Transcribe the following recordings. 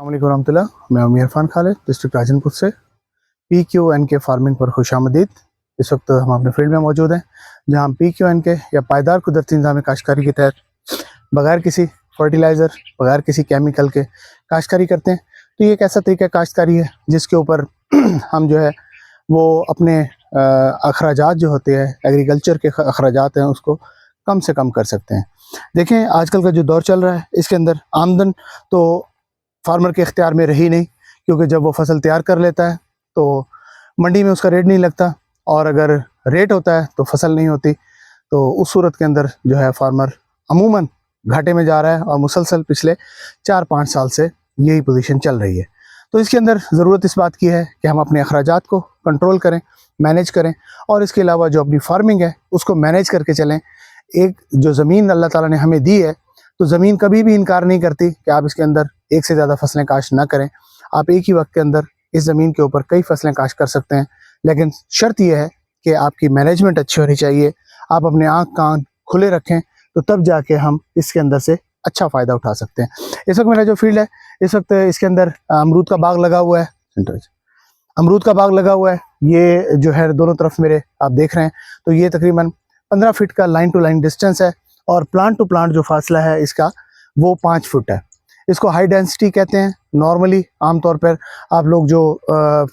अस्सलामुअलैकुम रहमतुल्लाह। मैं उम्मीद इरफान खालिद डिस्ट्रिक्ट राजनपुर से PQNK फार्मिंग पर खुशामदीद। इस वक्त हम अपने फील्ड में मौजूद हैं जहां हम PQNK या पायदार कुदरती निज़ाम काश्तकारी के तहत बगैर किसी फर्टिलाइज़र, बगैर किसी केमिकल के काश्तकारी करते हैं। तो ये एक ऐसा तरीका काश्तकारी है जिसके ऊपर हम जो है वो अपने अखराजात जो होते हैं, एग्रीकल्चर के अखराजात हैं, उसको कम से कम कर सकते हैं। देखें, आजकल का जो दौर चल रहा है इसके अंदर आमदन तो फार्मर के इख्तियार में रही नहीं, क्योंकि जब वो फसल तैयार कर लेता है तो मंडी में उसका रेट नहीं लगता, और अगर रेट होता है तो फसल नहीं होती। तो उस सूरत के अंदर जो है फार्मर अमूमन घाटे में जा रहा है, और मुसलसल पिछले 4-5 साल से यही पोजीशन चल रही है। तो इसके अंदर ज़रूरत इस बात की है कि हम अपने अखराजात को कंट्रोल करें, मैनेज करें, और इसके अलावा जो अपनी फार्मिंग है उसको मैनेज करके चलें। एक जो ज़मीन अल्लाह ताला ने हमें दी है, तो ज़मीन कभी भी इनकार नहीं करती कि आप इसके अंदर एक से ज़्यादा फसलें काश्त ना करें। आप एक ही वक्त के अंदर इस ज़मीन के ऊपर कई फसलें काश्त कर सकते हैं, लेकिन शर्त यह है कि आपकी मैनेजमेंट अच्छी होनी चाहिए। आप अपने आँख कान खुले रखें, तो तब जाके हम इसके अंदर से अच्छा फ़ायदा उठा सकते हैं। इस वक्त मेरा जो फील्ड है, इस वक्त इसके अंदर अमरूद का बाग लगा हुआ है। अमरूद का बाग लगा हुआ है, ये जो है दोनों तरफ मेरे आप देख रहे हैं, तो ये तकरीबन 15 फीट का लाइन टू लाइन डिस्टेंस है, और प्लांट टू प्लांट जो फासला है इसका वो 5 फुट है। इसको हाई डेंसिटी कहते हैं। नॉर्मली आमतौर पर आप लोग जो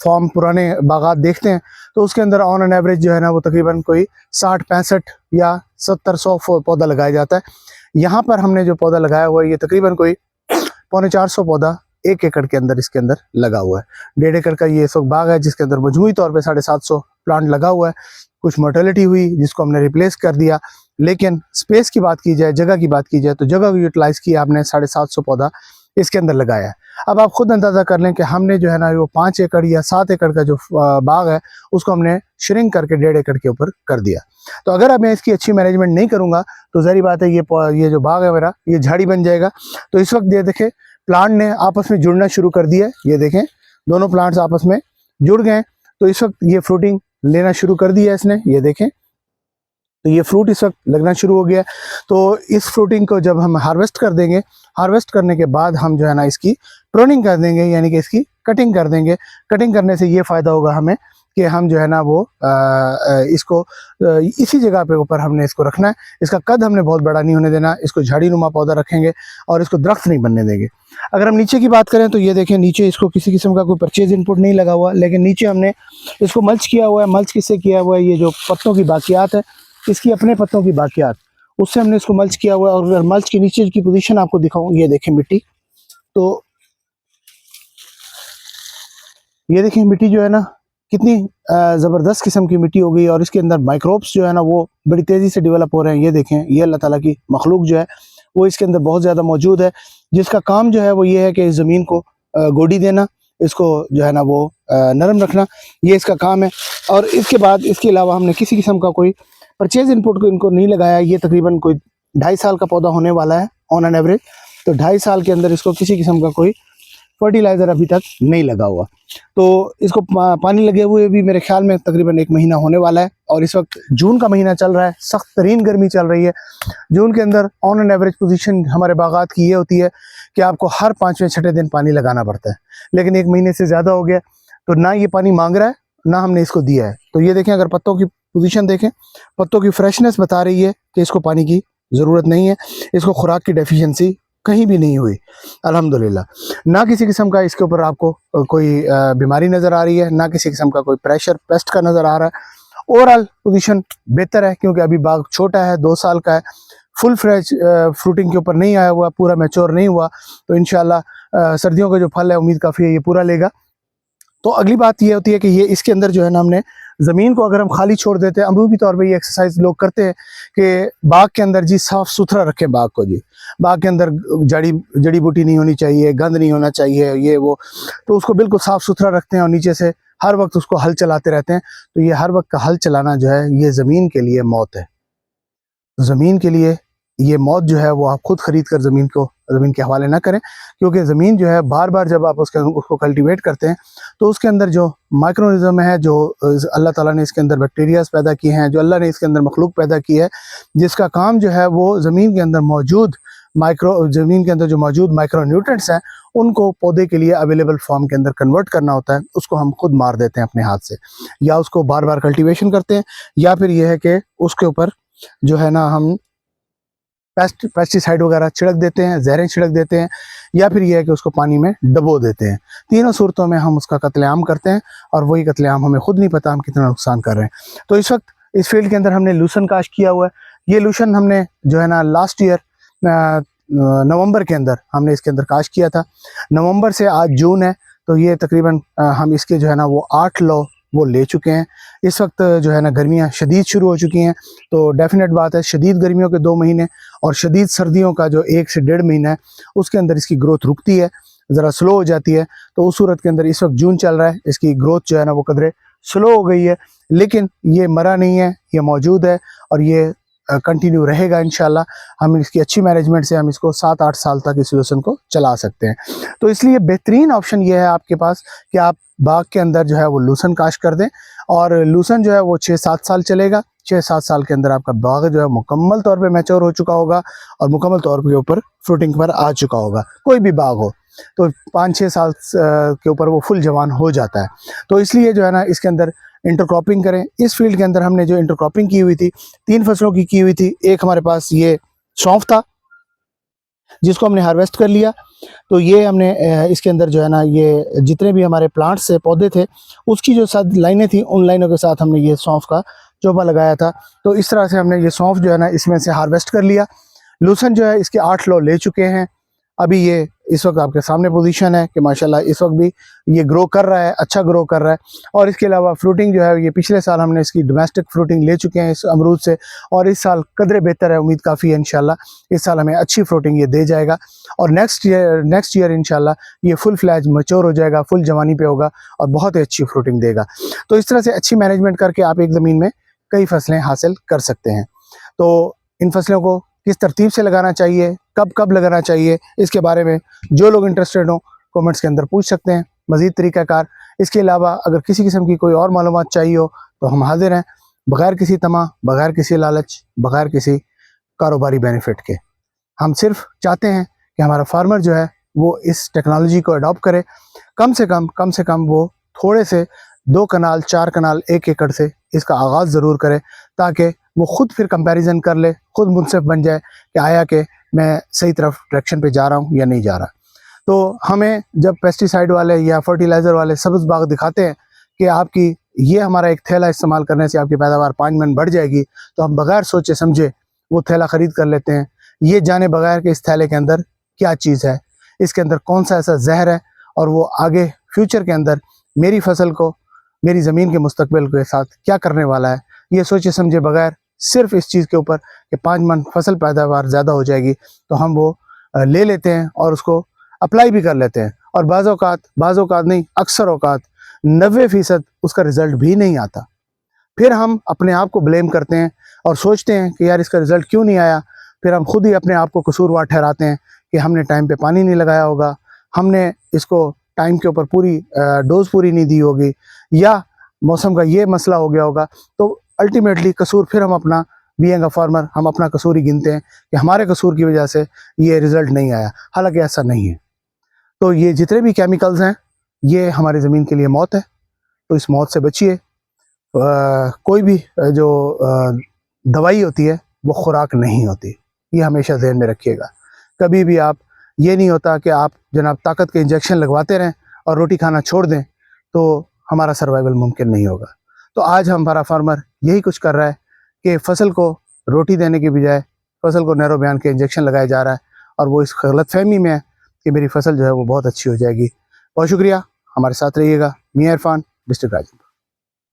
फॉर्म पुराने बागात देखते हैं, तो उसके अंदर ऑन एन एवरेज जो है ना वो तकरीबन कोई 60-65 या 70-100 पौधा लगाया जाता है। यहाँ पर हमने जो पौधा लगाया हुआ है ये तकरीबन कोई 450 पौधा 1 एकड़ के अंदर इसके अंदर लगा हुआ है। 1.5 एकड़ का ये सब बाग है जिसके अंदर मजमूई तौर पे 750 प्लांट लगा हुआ है। कुछ मोर्टेलिटी हुई जिसको हमने रिप्लेस कर दिया, लेकिन स्पेस की बात की जाए, जगह की बात की जाए, तो जगह को यूटिलाइज किया आपने 750 पौधा इसके अंदर लगाया है। अब आप खुद अंदाज़ा कर लें कि हमने जो है ना वो 5 एकड़ या 7 एकड़ का जो बाग है उसको हमने श्रिंक करके 1.5 एकड़ के ऊपर कर दिया। तो अगर अब मैं इसकी अच्छी मैनेजमेंट नहीं करूँगा तो ज़ाहिर बात है ये जो बाग है मेरा ये झाड़ी बन जाएगा। तो इस वक्त ये देखें, प्लांट ने आपस में जुड़ना शुरू कर दिया है। ये देखें, दोनों प्लांट्स आपस में जुड़ गए। तो इस वक्त ये फ्रूटिंग लेना शुरू कर दिया इसने। ये देखें, तो ये फ्रूट इस वक्त लगना शुरू हो गया। तो इस फ्रूटिंग को जब हम हार्वेस्ट कर देंगे, हार्वेस्ट करने के बाद हम जो है ना इसकी प्रूनिंग कर देंगे, यानी कि इसकी कटिंग कर देंगे। कटिंग करने से ये फ़ायदा होगा हमें कि हम जो है ना वो इसको इसी जगह पे ऊपर हमने इसको रखना है। इसका कद हमने बहुत बड़ा नहीं होने देना, इसको झाड़ी नुमा पौधा रखेंगे और इसको दरख्त नहीं बनने देंगे। अगर हम नीचे की बात करें तो ये देखें, नीचे इसको किसी किस्म का कोई परचेज इनपुट नहीं लगा हुआ, लेकिन नीचे हमने इसको मल्च किया हुआ है। मल्च किससे किया हुआ है? ये जो पत्तों की बाकियात है, इसकी अपने पत्तों की बाकियात, उससे हमने इसको मल्च किया हुआ है। और अगर मल्च के नीचे की पोजीशन आपको दिखाऊं, ये देखें मिट्टी, तो ये देखें मिट्टी जो है ना कितनी ज़बरदस्त किस्म की मिट्टी हो गई, और इसके अंदर माइक्रोब्स जो है ना वो बड़ी तेज़ी से डेवलप हो रहे हैं। ये देखें, ये अल्लाह ताला की मखलूक जो है वो इसके अंदर बहुत ज़्यादा मौजूद है, जिसका काम जो है वो ये है कि इस ज़मीन को गोडी देना, इसको जो है ना वो नरम रखना, ये इसका काम है। और इसके बाद इसके अलावा हमने किसी किस्म का कोई परचेज इनपुट को इनको नहीं लगाया। ये तकरीबन कोई 2.5 साल का पौधा होने वाला है ऑन एन एवरेज। तो 2.5 साल के अंदर इसको किसी किस्म का कोई फर्टिलाइज़र अभी तक नहीं लगा हुआ। तो इसको पानी लगे हुए भी मेरे ख्याल में तकरीबन 1 महीना होने वाला है, और इस वक्त जून का महीना चल रहा है, सख्त तरीन गर्मी चल रही है। जून के अंदर ऑन एन एवरेज पोजीशन हमारे बागात की ये होती है कि आपको हर 5वें-6ठे दिन पानी लगाना पड़ता है, लेकिन 1 महीने से ज़्यादा हो गया तो ना ये पानी मांग रहा है ना हमने इसको दिया है। तो ये देखें, अगर पत्तों की पोजीशन देखें, पत्तों की फ्रेशनेस बता रही है कि इसको पानी की ज़रूरत नहीं है, इसको खुराक की डेफिशिएंसी कहीं भी नहीं हुई अल्हम्दुलिल्लाह। ना किसी किस्म का इसके ऊपर आपको कोई बीमारी नज़र आ रही है, ना किसी किस्म का कोई प्रेशर पेस्ट का नज़र आ रहा है। ओवरऑल पोजीशन बेहतर है, क्योंकि अभी बाग छोटा है, 2 साल का है, फुल फ्रेश फ्रूटिंग के ऊपर नहीं आया हुआ, पूरा मैच्योर नहीं हुआ। तो इंशाल्लाह सर्दियों का जो फल है उम्मीद काफ़ी है ये पूरा लेगा। तो अगली बात ये होती है कि ये इसके अंदर जो है ना हमने ज़मीन को अगर हम खाली छोड़ देते हैं, अमरूदी तौर पे ये एक्सरसाइज लोग करते हैं कि बाग के अंदर जी साफ़ सुथरा रखें बाग को। जी बाग के अंदर जड़ी बूटी नहीं होनी चाहिए, गंद नहीं होना चाहिए, ये वो, तो उसको बिल्कुल साफ़ सुथरा रखते हैं और नीचे से हर वक्त उसको हल चलाते रहते हैं। तो ये हर वक्त का हल चलाना जो है ये ज़मीन के लिए मौत है। ज़मीन के लिए ये मौत जो है वो आप खुद ख़रीद कर ज़मीन के हवाले ना करें, क्योंकि ज़मीन जो है बार बार जब आप उसको कल्टीवेट करते हैं तो उसके अंदर जो माइक्रोनिज़म है, जो अल्लाह ताला ने इसके अंदर बैक्टीरियाज पैदा किए हैं, जो अल्लाह ने इसके अंदर मखलूक पैदा की है, जिसका काम जो है वो ज़मीन के अंदर मौजूद ज़मीन के अंदर जो मौजूद माइक्रो न्यूट्रिएंट्स हैं उनको पौधे के लिए अवेलेबल फॉर्म के अंदर कन्वर्ट करना होता है, उसको हम खुद मार देते हैं अपने हाथ से, या उसको बार बार कल्टीवेशन करते हैं, या फिर यह है कि उसके ऊपर जो है ना हम पेस्टिसाइड वगैरह छिड़क देते हैं, जहरें छिड़क देते हैं, या फिर यह है कि उसको पानी में डबो देते हैं। तीनों सूरतों में हम उसका कत्लेआम करते हैं और वही कत्लेआम हमें खुद नहीं पता हम कितना नुकसान कर रहे हैं। तो इस वक्त इस फील्ड के अंदर हमने लूसन काश्त किया हुआ है। ये लूसन हमने जो है ना लास्ट ईयर नवंबर के अंदर हमने इसके अंदर काश्त किया था। नवंबर से आज जून है, तो ये तकरीबन हम इसके जो है ना वो 8 लौ वो ले चुके हैं। इस वक्त जो है ना गर्मियाँ शदीद शुरू हो चुकी हैं, तो डेफिनेट बात है शदीद गर्मियों के 2 महीने और शदीद सर्दियों का जो 1 से 1.5 महीना है उसके अंदर इसकी ग्रोथ रुकती है, ज़रा स्लो हो जाती है। तो उस सूरत के अंदर इस वक्त जून चल रहा है, इसकी ग्रोथ जो है ना वो कदरे स्लो हो गई है, लेकिन ये मरा नहीं है, ये मौजूद है और ये कंटिन्यू रहेगा इंशाल्लाह। हम इसकी अच्छी मैनेजमेंट से हम इसको 7-8 साल तक इस लूसन को चला सकते हैं। तो इसलिए बेहतरीन ऑप्शन ये है आपके पास कि आप बाग के अंदर जो है वो लूसन काश्त कर दें, और लूसन जो है वो 6-7 साल चलेगा। 6-7 साल के अंदर आपका बाग जो है मुकम्मल तौर पे मैच्योर हो चुका होगा और मुकम्मल तौर पे ऊपर फ्रूटिंग पर आ चुका होगा। कोई भी बाग हो तो 5-6 साल के ऊपर वो फुल जवान हो जाता है। तो इसलिए जो है ना इसके अंदर इंटरक्रॉपिंग करें। इस फील्ड के अंदर हमने जो इंटरक्रॉपिंग की हुई थी 3 फसलों की हुई थी। एक हमारे पास ये सौंफ था जिसको हमने हार्वेस्ट कर लिया। तो ये हमने इसके अंदर जो है ना ये जितने भी हमारे प्लांट्स से पौधे थे उसकी जो 7 लाइनें थी उन लाइनों के साथ हमने ये सौंफ का चोबा लगाया था। तो इस तरह से हमने ये सौंफ जो है ना इसमें से हार्वेस्ट कर लिया। लूसन जो है इसके 8 लौ ले चुके हैं। अभी ये इस वक्त आपके सामने पोजीशन है कि माशाल्लाह इस वक्त भी ये ग्रो कर रहा है, अच्छा ग्रो कर रहा है। और इसके अलावा फ्रूटिंग जो है ये पिछले साल हमने इसकी डोमेस्टिक फ्रूटिंग ले चुके हैं इस अमरूद से, और इस साल कदरे बेहतर है, उम्मीद काफ़ी है इंशाल्लाह इस साल हमें अच्छी फ्रूटिंग ये दे जाएगा। और नेक्स्ट ईयर इंशाल्लाह ये फुल फ्लैज मैच्योर हो जाएगा, फुल जवानी पे होगा और बहुत ही अच्छी फ्रूटिंग देगा। तो इस तरह से अच्छी मैनेजमेंट करके आप एक ज़मीन में कई फसलें हासिल कर सकते हैं। तो इन फसलों को किस तरतीब से लगाना चाहिए, कब कब लगाना चाहिए, इसके बारे में जो लोग इंटरेस्टेड हों कमेंट्स के अंदर पूछ सकते हैं मज़ीद तरीक़ाकार। इसके अलावा अगर किसी किस्म की कोई और मालूमात चाहिए हो तो हम हाजिर हैं, बग़ैर किसी तमा, बग़ैर किसी लालच, बग़ैर किसी कारोबारी बेनिफिट के। हम सिर्फ चाहते हैं कि हमारा फार्मर जो है वो इस टेक्नोलॉजी को अडॉप्ट करे। कम से कम वो थोड़े से 2 कनाल 4 कनाल 1 एकड़ से इसका आगाज़ ज़रूर करे, ताकि वो ख़ुद फिर कंपैरिजन कर ले, ख़ुद मुनसिफ बन जाए कि आया कि मैं सही तरफ डायरेक्शन पे जा रहा हूँ या नहीं जा रहा। तो हमें जब पेस्टिसाइड वाले या फर्टिलाइज़र वाले सब्ज़ बाग दिखाते हैं कि आपकी ये हमारा एक थैला इस्तेमाल करने से आपकी पैदावार 5 मन बढ़ जाएगी, तो हम बग़ैर सोचे समझे वो थैला ख़रीद कर लेते हैं, ये जाने बगैर कि इस थैले के अंदर क्या चीज़ है, इसके अंदर कौन सा ऐसा जहर है और वो आगे फ्यूचर के अंदर मेरी फसल को, मेरी ज़मीन के मुस्तकबिल के साथ क्या करने वाला है, ये सोचे समझे बगैर सिर्फ इस चीज़ के ऊपर कि 5 मन फसल पैदावार ज़्यादा हो जाएगी, तो हम वो ले लेते हैं और उसको अप्लाई भी कर लेते हैं। और बाज़ औक़ात नहीं, अक्सर औक़ात 90% उसका रिज़ल्ट भी नहीं आता। फिर हम अपने आप को ब्लेम करते हैं और सोचते हैं कि यार इसका रिज़ल्ट क्यों नहीं आया। फिर हम खुद ही अपने आप को कसूरवार ठहराते हैं कि हमने टाइम पे पानी नहीं लगाया होगा, हमने इसको टाइम के ऊपर पूरी डोज पूरी नहीं दी होगी, या मौसम का ये मसला हो गया होगा। तो अल्टीमेटली कसूर फिर हम अपना, बीइंग अ फार्मर, हम अपना कसूर ही गिनते हैं कि हमारे कसूर की वजह से ये रिज़ल्ट नहीं आया, हालांकि ऐसा नहीं है। तो ये जितने भी केमिकल्स हैं ये हमारी ज़मीन के लिए मौत है, तो इस मौत से बचिए। कोई भी जो दवाई होती है वो खुराक नहीं होती, ये हमेशा ज़हन में रखिएगा। कभी भी आप, ये नहीं होता कि आप जनाब ताकत के इंजेक्शन लगवाते रहें और रोटी खाना छोड़ दें, तो हमारा सर्वाइवल मुमकिन नहीं होगा। तो आज हमारा फार्मर यही कुछ कर रहा है कि फसल को रोटी देने के बजाय फसल को नैरो बयान के इंजेक्शन लगाया जा रहा है, और वो इस गलत फहमी में है कि मेरी फसल जो है वो बहुत अच्छी हो जाएगी। बहुत शुक्रिया, हमारे साथ रहिएगा। मियां इरफान, डिस्ट्रिक्ट राजनपुर।